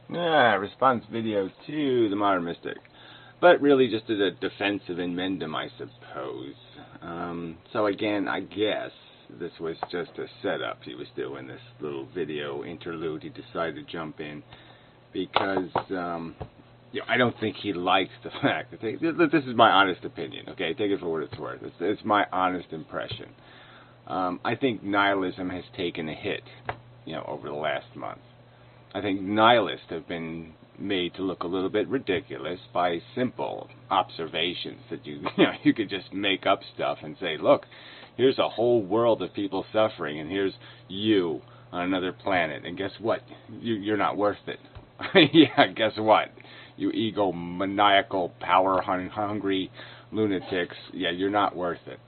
Response video to the Modern Mystic. But really just as a defense of Inmendham, I suppose. So again, I guess this was just a setup. He was doing this little video interlude. He decided to jump in because I don't think he likes the fact that this is my honest opinion. Okay, take it for what it's worth. It's my honest impression. I think nihilism has taken a hit, over the last month. I think nihilists have been made to look a little bit ridiculous by simple observations that you could just make up stuff and say, look, here's a whole world of people suffering, and here's you on another planet, and guess what? You're not worth it. Yeah, guess what? You egomaniacal, power-hungry lunatics. Yeah, you're not worth it.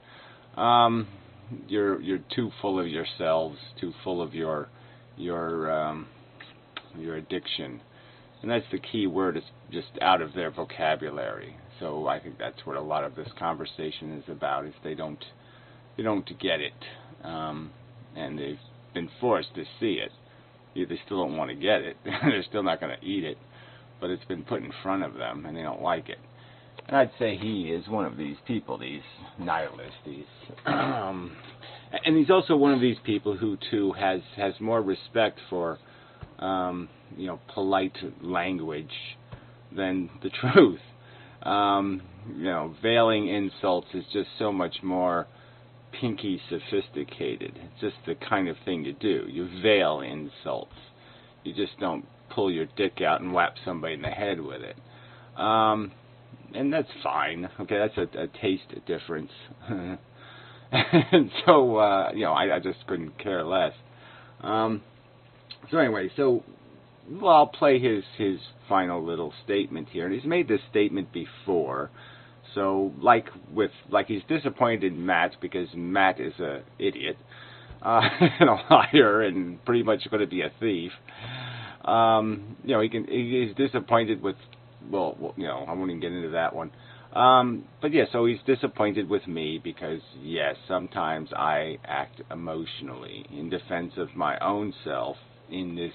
You're too full of yourselves, too full of your addiction, and that's the key word. It's just out of their vocabulary. So I think that's what a lot of this conversation is about. Is they don't get it, and they've been forced to see it. They still don't want to get it. They're still not going to eat it, but it's been put in front of them, and they don't like it. And I'd say he is one of these people, these nihilists, and he's also one of these people who too has more respect for polite language than the truth. Veiling insults is just so much more pinky sophisticated. It's just the kind of thing you do. You veil insults. You just don't pull your dick out and whap somebody in the head with it. And that's fine. Okay, that's a taste difference. And so, I just couldn't care less. So anyway, I'll play his final little statement here. And he's made this statement before. So, like he's disappointed in Matt because Matt is a idiot, and a liar, and pretty much going to be a thief. He's disappointed with, I won't even get into that one. But yeah, so he's disappointed with me because, yes, sometimes I act emotionally in defense of my own self in this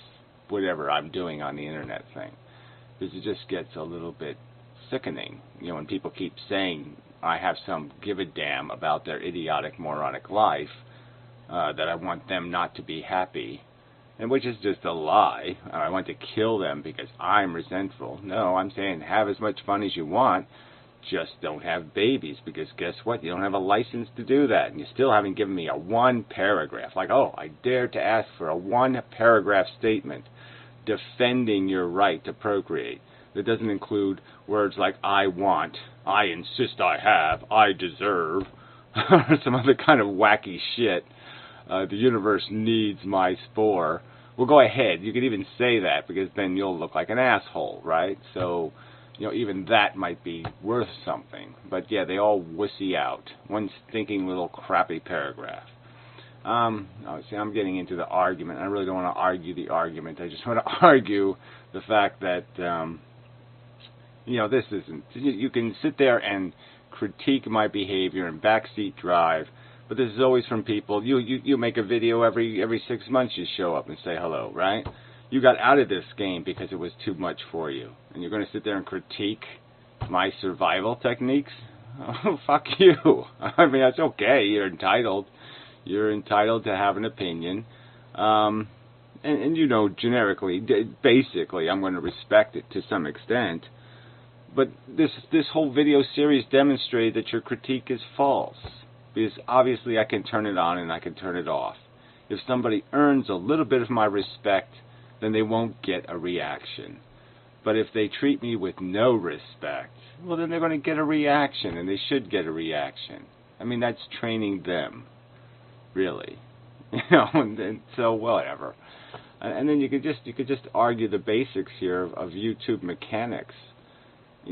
whatever I'm doing on the internet thing. Because it just gets a little bit sickening, when people keep saying I have some give a damn about their idiotic, moronic life, that I want them not to be happy, and which is just a lie. I want to kill them because I'm resentful. No, I'm saying have as much fun as you want, just don't have babies, because guess what? You don't have a license to do that, and you still haven't given me a one paragraph. Like, I dare to ask for a one paragraph statement defending your right to procreate. That doesn't include words like I want, I insist I have, I deserve, or some other kind of wacky shit. The universe needs my spore. Well, go ahead. You could even say that, because then you'll look like an asshole, right? So, even that might be worth something. But yeah, they all wussy out. One stinking little crappy paragraph. See, I'm getting into the argument. I really don't want to argue the argument. I just want to argue the fact that, this isn't... You can sit there and critique my behavior and backseat drive, but this is always from people. You make a video every 6 months. You show up and say hello, right? You got out of this game because it was too much for you, and you're going to sit there and critique my survival techniques? Oh, fuck you. I mean, that's okay. You're entitled. You're entitled to have an opinion. And generically, basically, I'm going to respect it to some extent. But this whole video series demonstrated that your critique is false. Because obviously I can turn it on and I can turn it off. If somebody earns a little bit of my respect, then they won't get a reaction. But if they treat me with no respect, well, then they're going to get a reaction, and they should get a reaction. I mean, that's training them, really. And so whatever. And then you could just argue the basics here of YouTube mechanics. I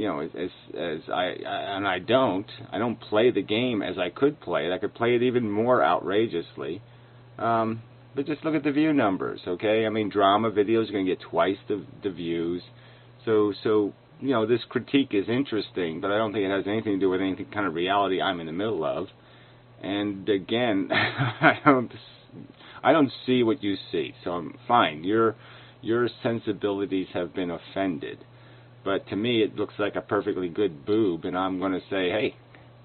don't play the game as I could play it. I could play it even more outrageously. But just look at the view numbers, okay? I mean, drama videos are going to get twice the views. So this critique is interesting, but I don't think it has anything to do with any kind of reality I'm in the middle of. And again, I don't see what you see. So I'm fine. You're your sensibilities have been offended. But to me, it looks like a perfectly good boob, and I'm going to say, hey,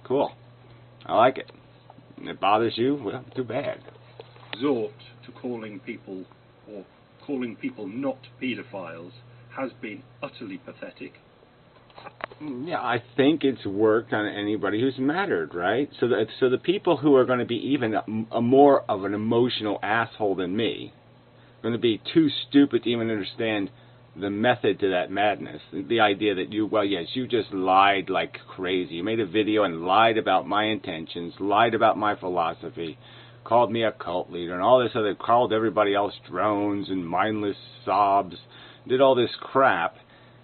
cool, I like it. And it bothers you? Well, too bad. Resort to calling people not paedophiles has been utterly pathetic. Yeah, I think it's worked on anybody who's mattered, right? So the people who are going to be even a more of an emotional asshole than me, going to be too stupid to even understand the method to that madness. The idea that you just lied like crazy. You made a video and lied about my intentions, lied about my philosophy, called me a cult leader, and all this other, called everybody else drones and mindless sobs, did all this crap.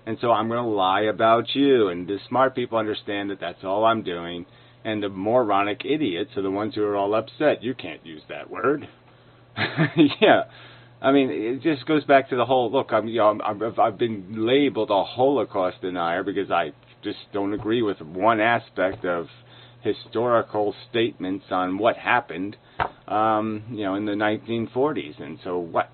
And so I'm going to lie about you. And the smart people understand that that's all I'm doing. And the moronic idiots are the ones who are all upset. You can't use that word. Yeah. I mean, it just goes back to the whole, look, I've been labeled a Holocaust denier because I just don't agree with one aspect of historical statements on what happened, in the 1940s. And so what?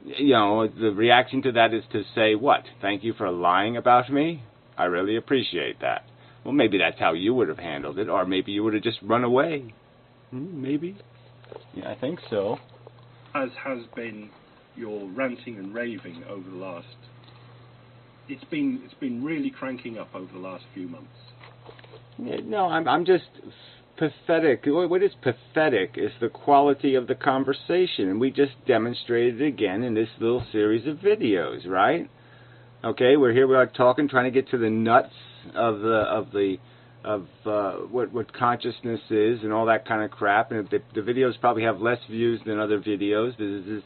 The reaction to that is to say, what? Thank you for lying about me? I really appreciate that. Well, maybe that's how you would have handled it, or maybe you would have just run away. Maybe. Yeah, I think so. As has been your ranting and raving over the last... It's been really cranking up over the last few months. Yeah, no, I'm just... pathetic. What is pathetic is the quality of the conversation, and we just demonstrated it again in this little series of videos, right? Okay, we're here, we are talking, trying to get to the nuts of what consciousness is and all that kind of crap. And the videos probably have less views than other videos.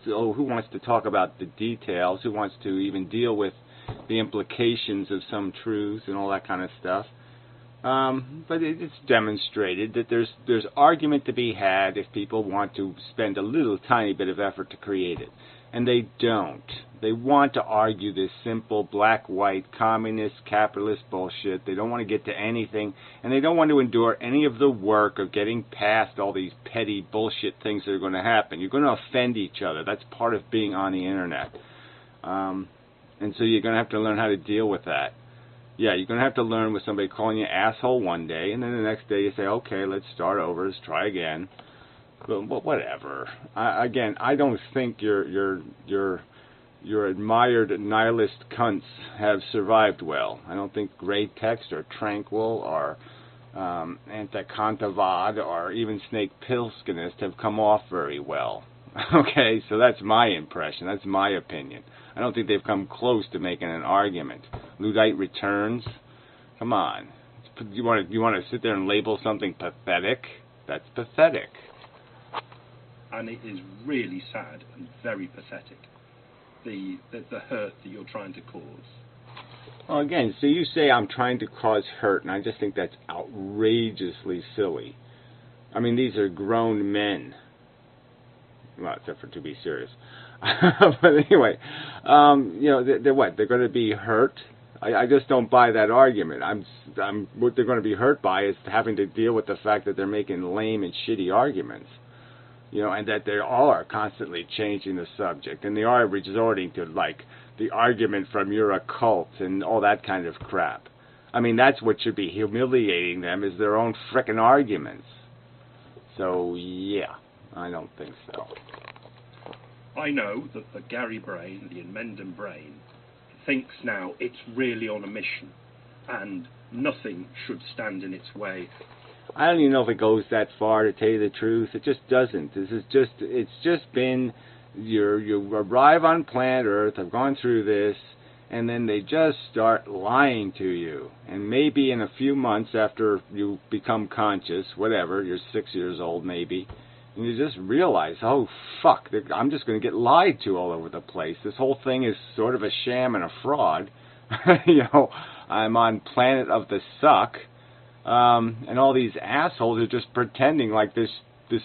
Who wants to talk about the details? Who wants to even deal with the implications of some truths and all that kind of stuff? But it's demonstrated that there's argument to be had if people want to spend a little tiny bit of effort to create it. And they don't. They want to argue this simple black-white communist capitalist bullshit. They don't want to get to anything, and they don't want to endure any of the work of getting past all these petty bullshit things that are going to happen. You're going to offend each other. That's part of being on the internet. And so you're going to have to learn how to deal with that. Yeah, you're going to have to learn with somebody calling you asshole one day, and then the next day you say, okay, let's start over, let's try again. But whatever. I don't think your admired nihilist cunts have survived well. I don't think Great Text or Tranquil or Anti-Kantavad or even Snake Pilskinist have come off very well. Okay, so that's my impression. That's my opinion. I don't think they've come close to making an argument. Luddite Returns? Come on. You want to sit there and label something pathetic? That's pathetic. And it is really sad and very pathetic, the hurt that you're trying to cause. Well, again, so you say I'm trying to cause hurt, and I just think that's outrageously silly. I mean, these are grown men. Well, except for to be serious. But anyway, they're what? They're going to be hurt? I just don't buy that argument. What they're going to be hurt by is having to deal with the fact that they're making lame and shitty arguments. And that they are constantly changing the subject, and they are resorting to, like, the argument from you're a cult and all that kind of crap. I mean, that's what should be humiliating them, is their own frickin' arguments. So, yeah, I don't think so. I know that the Gary brain, the Inmendham brain, thinks now it's really on a mission, and nothing should stand in its way. I don't even know if it goes that far, to tell you the truth. It just doesn't. It's just been, you arrive on planet Earth, I've gone through this, and then they just start lying to you. And maybe in a few months after you become conscious, whatever, you're 6 years old maybe, and you just realize, oh, fuck, I'm just going to get lied to all over the place. This whole thing is sort of a sham and a fraud. I'm on planet of the suck. And all these assholes are just pretending like this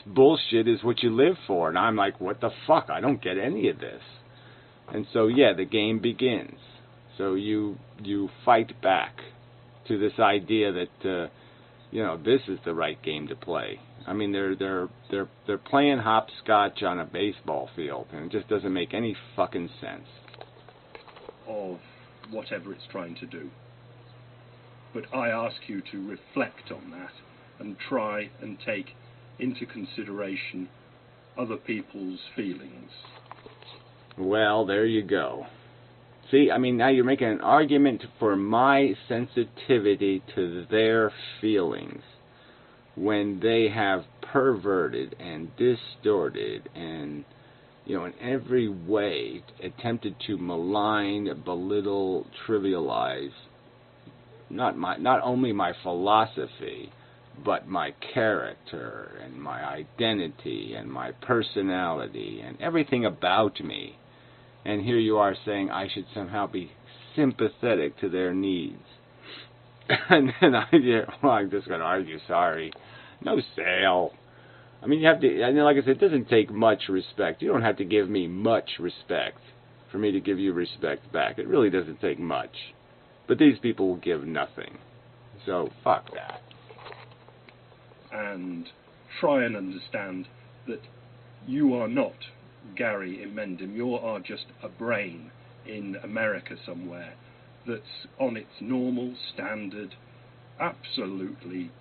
bullshit is what you live for. And I'm like, what the fuck? I don't get any of this. And so, yeah, the game begins. So you fight back to this idea that, this is the right game to play. I mean, they're playing hopscotch on a baseball field, and it just doesn't make any fucking sense. Of whatever it's trying to do. But I ask you to reflect on that and try and take into consideration other people's feelings. Well, there you go. See, I mean, now you're making an argument for my sensitivity to their feelings when they have perverted and distorted and, you know, in every way attempted to malign, belittle, trivialize not only my philosophy, but my character and my identity and my personality and everything about me. And here you are saying I should somehow be sympathetic to their needs. And then I'm just going to argue, sorry. No sale. I mean, you have to, and like I said, it doesn't take much respect. You don't have to give me much respect for me to give you respect back. It really doesn't take much. But these people will give nothing. So, fuck that. And try and understand that you are not Gary Inmendham. You are just a brain in America somewhere that's on its normal, standard, absolutely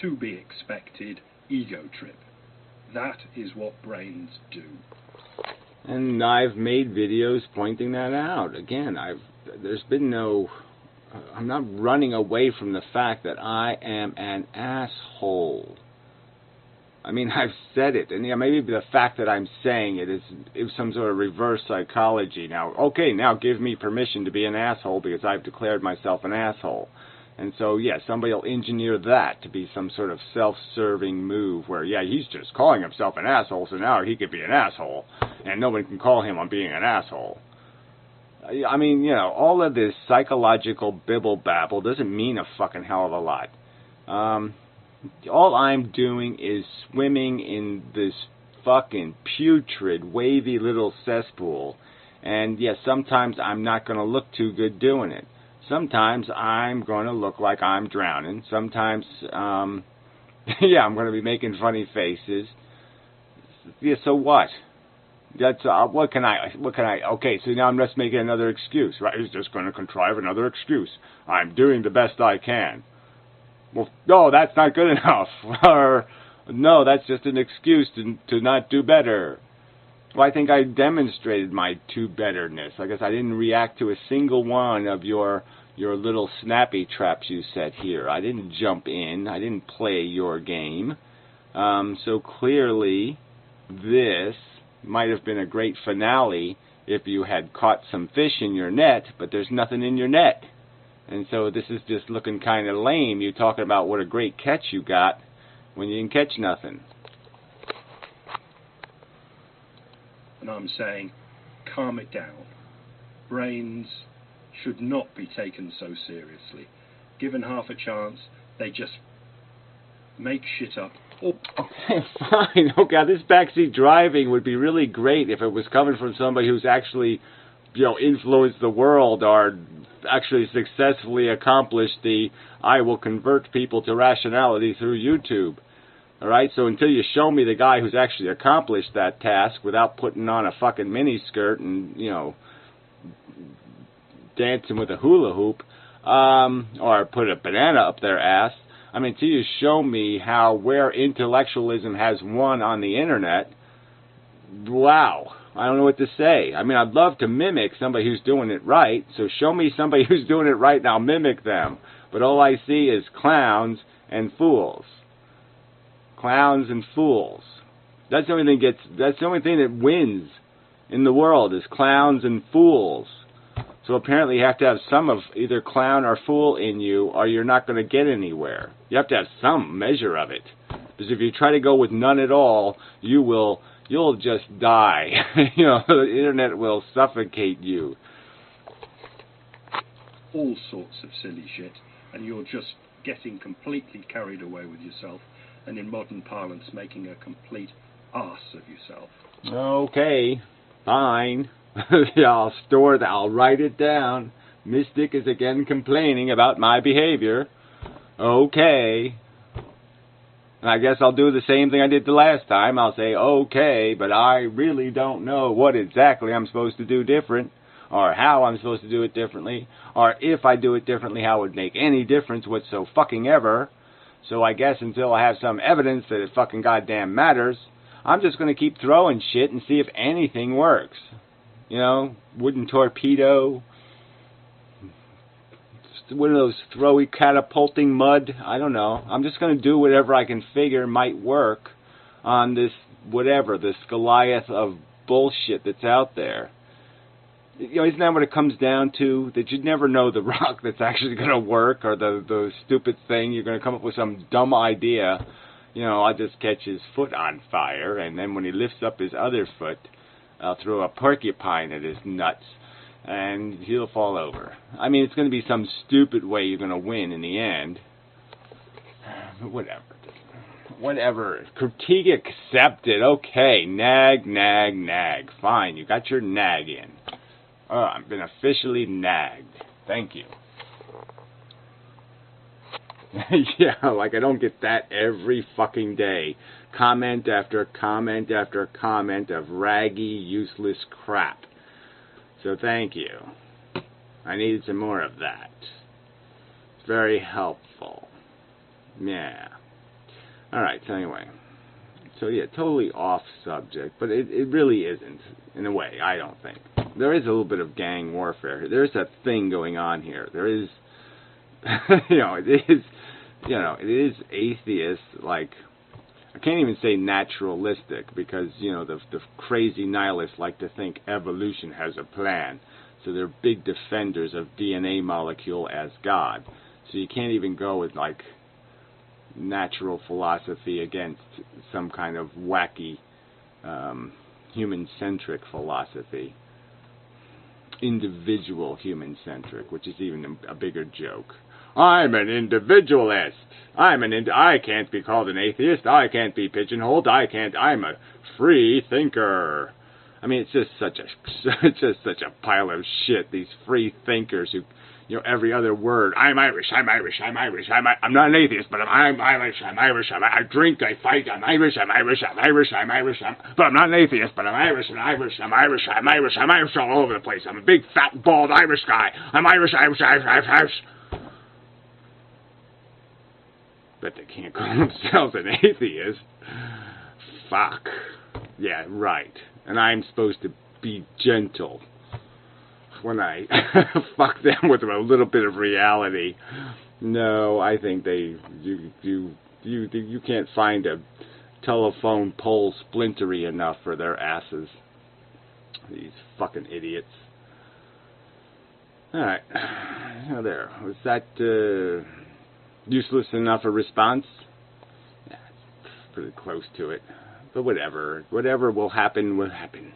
to be expected ego trip. That is what brains do. And I've made videos pointing that out. Again, there's been no... I'm not running away from the fact that I am an asshole. I mean, I've said it, and yeah, maybe the fact that I'm saying it is some sort of reverse psychology. Now, okay, now give me permission to be an asshole because I've declared myself an asshole. And so, yeah, somebody will engineer that to be some sort of self-serving move where, yeah, he's just calling himself an asshole, so now he could be an asshole, and nobody can call him on being an asshole. I mean, you know, all of this psychological bibble-babble doesn't mean a fucking hell of a lot. All I'm doing is swimming in this fucking putrid, wavy little cesspool. And, yes, sometimes I'm not going to look too good doing it. Sometimes I'm going to look like I'm drowning. Sometimes, yeah, I'm going to be making funny faces. Yeah, so what? That's what can I? Okay, so now I'm just making another excuse, right? He's just going to contrive another excuse. I'm doing the best I can. Well, no, that's not good enough. Or no, that's just an excuse to not do better. Well, I think I demonstrated my betterness. I guess I didn't react to a single one of your little snappy traps you set here. I didn't jump in. I didn't play your game. So clearly, this might have been a great finale if you had caught some fish in your net, but there's nothing in your net. And so this is just looking kind of lame, you talking about what a great catch you got when you didn't catch nothing. And I'm saying, calm it down. Brains should not be taken so seriously. Given half a chance, they just make shit up. Oh, okay, fine. Okay, this backseat driving would be really great if it was coming from somebody who's actually, you know, influenced the world or actually successfully accomplished the I will convert people to rationality through YouTube. All right, so until you show me the guy who's actually accomplished that task without putting on a fucking miniskirt and, you know, dancing with a hula hoop, or put a banana up their ass, I mean, until you show me where intellectualism has won on the internet, wow, I don't know what to say. I mean, I'd love to mimic somebody who's doing it right, so show me somebody who's doing it right and I'll mimic them. But all I see is clowns and fools. Clowns and fools. That's the only thing that wins in the world is clowns and fools. So apparently you have to have some of either clown or fool in you, or you're not going to get anywhere. You have to have some measure of it. Because if you try to go with none at all, you'll just die. You know, the internet will suffocate you. All sorts of silly shit, and you're just getting completely carried away with yourself, and in modern parlance, making a complete arse of yourself. Okay, fine. Yeah, I'll write it down. Mystic is again complaining about my behavior. Okay. And I guess I'll do the same thing I did the last time. I'll say, okay, but I really don't know what exactly I'm supposed to do different, or how I'm supposed to do it differently, or if I do it differently, how it would make any difference whatsoever. So I guess until I have some evidence that it fucking goddamn matters, I'm just going to keep throwing shit and see if anything works. You know, wooden torpedo, one of those throwy catapulting mud. I don't know. I'm just going to do whatever I can figure might work on this whatever, this Goliath of bullshit that's out there. You know, isn't that what it comes down to? That you'd never know the rock that's actually going to work, or the stupid thing. You're going to come up with some dumb idea. You know, I'll just catch his foot on fire, and then when he lifts up his other foot, I'll throw a porcupine at his nuts, and he'll fall over. I mean, it's going to be some stupid way you're going to win in the end. But whatever. Whatever. Critique accepted. Okay, nag. Fine, you got your nag in. Oh, I've been officially nagged. Thank you. Yeah, like I don't get that every fucking day. Comment after comment after comment of raggy, useless crap. So thank you. I needed some more of that. It's very helpful. Yeah. Alright, so anyway. So yeah, totally off subject, but it really isn't, in a way, I don't think. There is a little bit of gang warfare here. There's a thing going on here. There is, it is atheist, like, I can't even say naturalistic, because, the crazy nihilists like to think evolution has a plan. So they're big defenders of DNA molecule as God. So you can't even go with, like, natural philosophy against some kind of wacky, human-centric philosophy. Individual human-centric, which is even a bigger joke. I'm an individualist. I can't be called an atheist. I can't be pigeonholed. I'm a free thinker. I mean, it's just such a pile of shit. These free thinkers who, every other word. I'm Irish. I'm not an atheist, but I'm Irish. I drink. I fight. I'm Irish. But I'm not an atheist, but I'm Irish. I'm all over the place. I'm a big, fat, bald Irish guy. I'm Irish. But they can't call themselves an atheist. Fuck. Yeah, right. And I'm supposed to be gentle when I fuck them with a little bit of reality. No, I think you can't find a telephone pole splintery enough for their asses. These fucking idiots. Alright. Now there. Was that useless enough a response? Yeah, it's pretty close to it. But whatever. Whatever will happen will happen.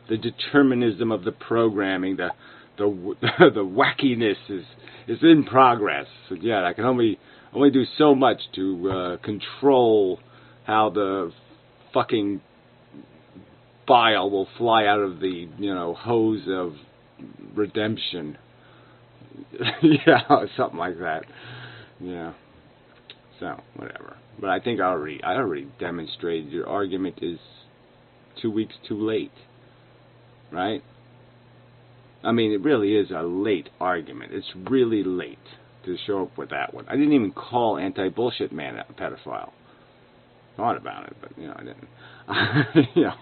The determinism of the programming, the wackiness is in progress. So yeah, I can only do so much to control how the fucking bile will fly out of the hose of redemption. Yeah, something like that. Yeah. So whatever. But I think I already demonstrated your argument is 2 weeks too late. Right? I mean, it really is a late argument. It's really late to show up with that one. I didn't even call Anti-Bullshit Man a pedophile. Thought about it, but, I didn't.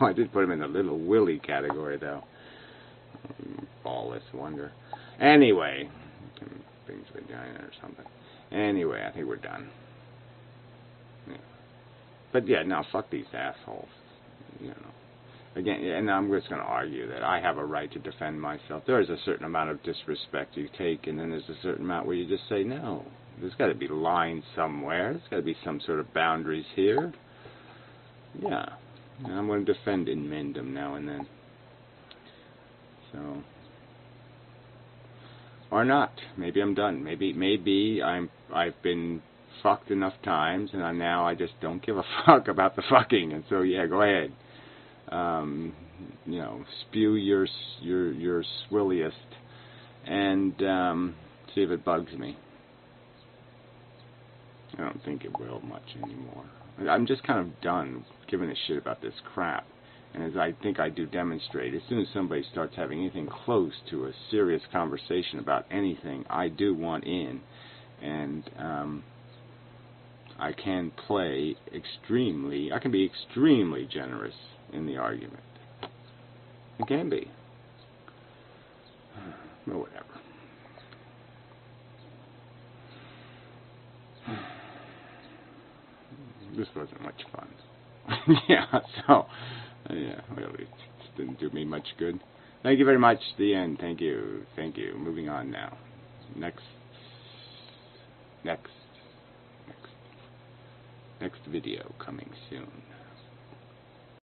I did put him in the little Willy category, though. Ballless wonder. Anyway. Things vagina or something. Anyway, I think we're done. Yeah. But, yeah, now, fuck these assholes. Again, and I'm just going to argue that I have a right to defend myself. There is a certain amount of disrespect you take, and then there's a certain amount where you just say, no, there's got to be lines somewhere. There's got to be some sort of boundaries here. Yeah. And I'm going to defend Inmendham now and then. So. Or not. Maybe I'm done. Maybe I've been fucked enough times, and now I just don't give a fuck about the fucking. And so, yeah, go ahead. Spew your swilliest and see if it bugs me. I don't think it will much anymore. I'm just kind of done giving a shit about this crap. And as I think I do demonstrate, as soon as somebody starts having anything close to a serious conversation about anything, I do want in. And I can be extremely generous in the argument. It can be. But whatever. This wasn't much fun. Yeah, so, yeah, well, it didn't do me much good. Thank you very much. The end. Thank you. Thank you. Moving on now. Next video coming soon.